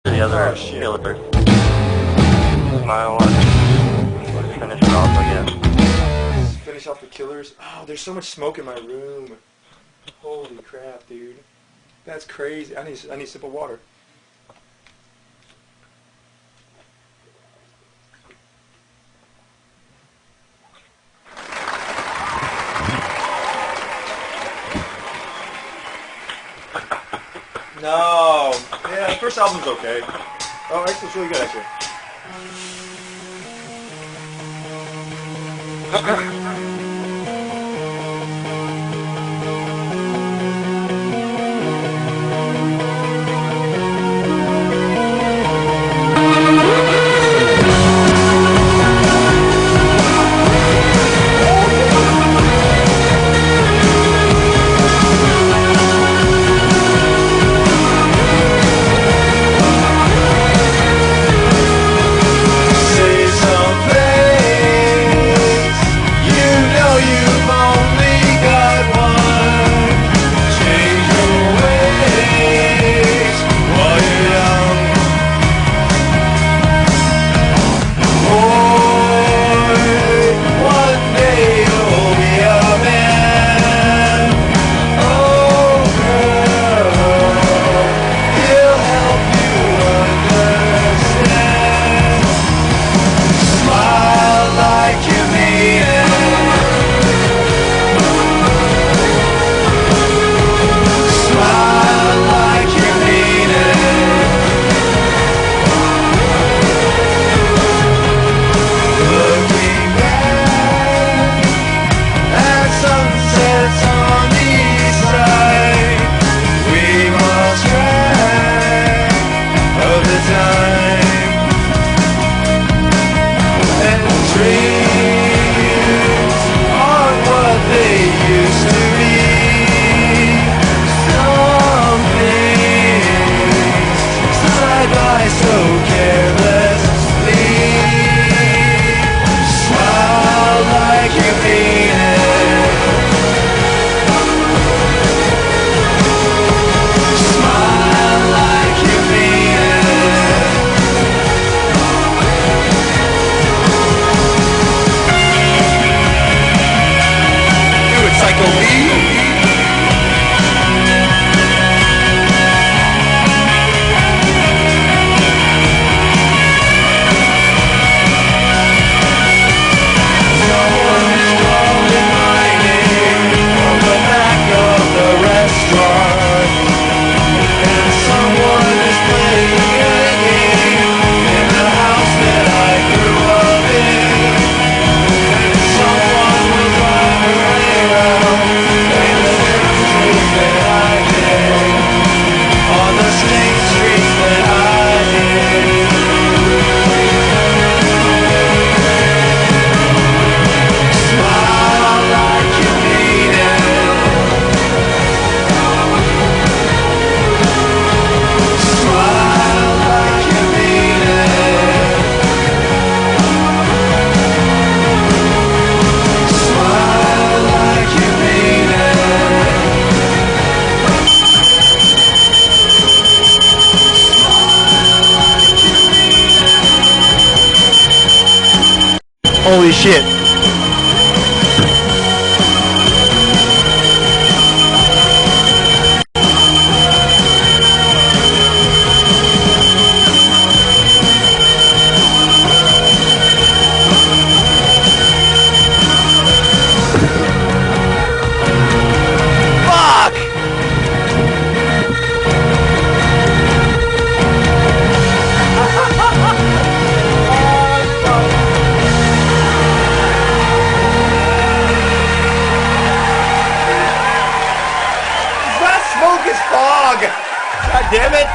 The other killer. Smile one. Let's finish it off, I guess. Finish off the killers. Oh, there's so much smoke in my room. Holy crap, dude. That's crazy. I need a sip of water. No. Yeah, the first album's okay. Oh, actually, it's really good, actually. Holy shit. God damn it!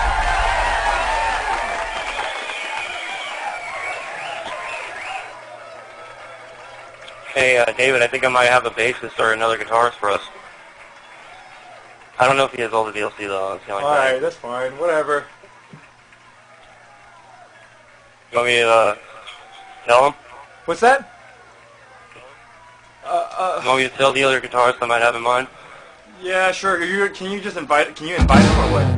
Hey, David, I think I might have a bassist or another guitarist for us. I don't know if he has all the DLC though. Alright, that's fine. Whatever. You want me to tell him? What's that? You want me to tell the other guitarist I might have in mind? Yeah, sure. Can you invite him or what?